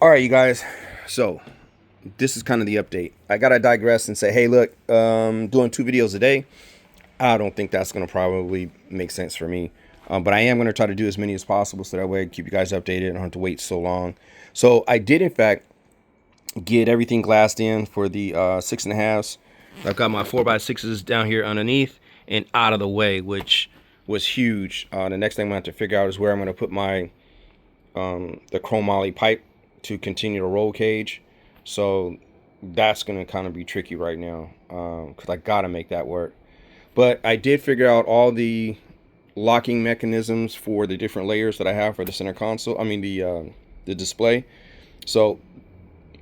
All right, you guys. So this is kind of the update. I gotta digress and say, hey, look, doing 2 videos a day. I don't think that's gonna probably make sense for me. But I am gonna try to do as many as possible so that way I keep you guys updated and don't have to wait so long. So I did, in fact, get everything glassed in for the 6.5s. I've got my 4x6s down here underneath and out of the way, which was huge. The next thing I'm gonna have to figure out is where I'm gonna put my the chromoly pipe to continue to roll cage. So that's going to kind of be tricky right now because I got to make that work. But I did figure out all the locking mechanisms for the different layers that I have for the center console. I mean the display. So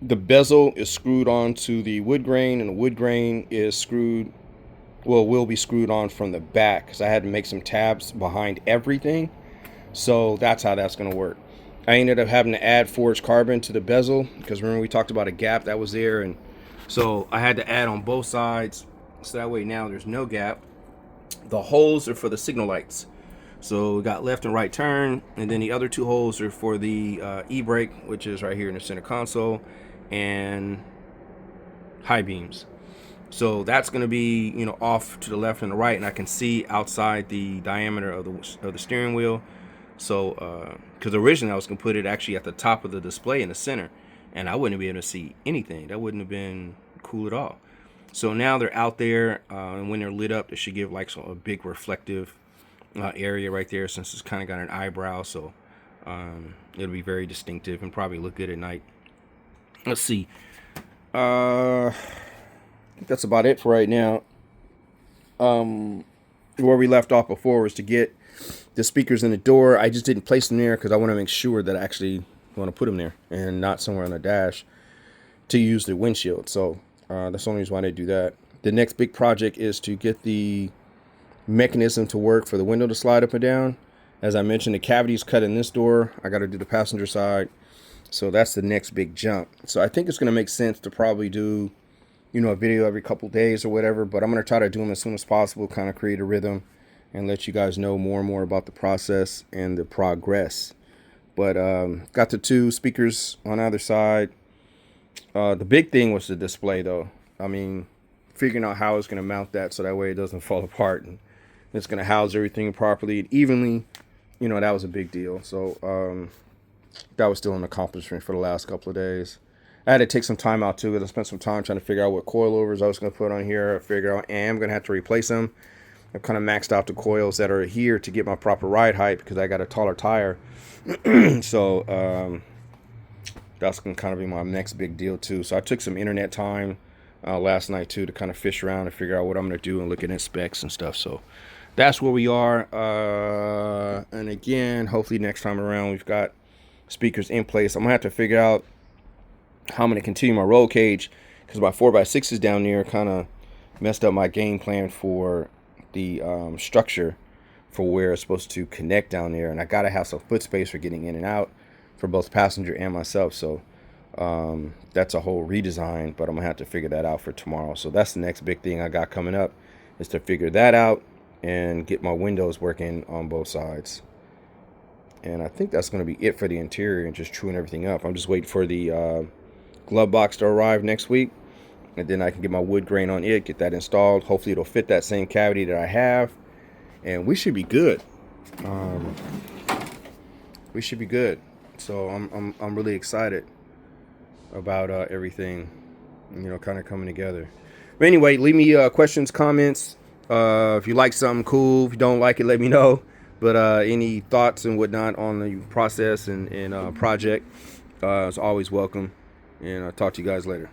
the bezel is screwed onto the wood grain, and the wood grain is screwed, well, will be screwed on from the back because I had to make some tabs behind everything. So that's how that's going to work. I ended up having to add forged carbon to the bezel because remember we talked about a gap that was there, and so I had to add on both sides so that way now there's no gap. The holes are for the signal lights, so we got left and right turn, and then the other 2 holes are for the e-brake, which is right here in the center console, and high beams. So that's going to be, off to the left and the right, and I can see outside the diameter of the steering wheel. So, because originally I was going to put it actually at the top of the display in the center, and I wouldn't be able to see anything. That wouldn't have been cool at all. So now they're out there, and when they're lit up, they should give like a big reflective area right there, since it's kind of got an eyebrow. So it'll be very distinctive and probably look good at night. Let's see. I think that's about it for right now. Where we left off before was to get the speakers in the door. I just didn't place them there because I want to make sure that I actually want to put them there and not somewhere on the dash to use the windshield. So that's the only reason why I didn't do that. The next big project is to get the mechanism to work for the window to slide up and down. As I mentioned, the cavity is cut in this door. I got to do the passenger side. So that's the next big jump. So I think it's going to make sense to probably do, a video every couple days or whatever. But I'm going to try to do them as soon as possible, kind of create a rhythm and let you guys know more and more about the process and the progress. But got the 2 speakers on either side. The big thing was the display, though. I mean, figuring out how it's going to mount that so that way it doesn't fall apart and it's going to house everything properly and evenly. That was a big deal. So that was still an accomplishment for the last couple of days. I had to take some time out too because I spent some time trying to figure out what coilovers I was going to put on here. I figured out I am going to have to replace them. I've kind of maxed out the coils that are here to get my proper ride height because I got a taller tire. So that's going to kind of be my next big deal too. So I took some internet time last night too to kind of fish around and figure out what I'm going to do and look at specs and stuff. So that's where we are. And again, hopefully next time around we've got speakers in place. I'm going to have to figure out how I'm going to continue my roll cage because my 4x6s down there kind of messed up my game plan for the structure for where it's supposed to connect down there, and I gotta have some foot space for getting in and out for both passenger and myself. So that's a whole redesign, but I'm gonna have to figure that out for tomorrow. So that's the next big thing I got coming up, is to figure that out and get my windows working on both sides. And I think that's gonna be it for the interior and just truing everything up. I'm just waiting for the glove box to arrive next week, and then I can get my wood grain on it, get that installed. Hopefully it'll fit that same cavity that I have, and we should be good. We should be good. So I'm really excited about everything, kind of coming together. But anyway, leave me questions, comments. If you like something, cool. If you don't like it, let me know. But any thoughts and whatnot on the process and project is always welcome. And I'll talk to you guys later.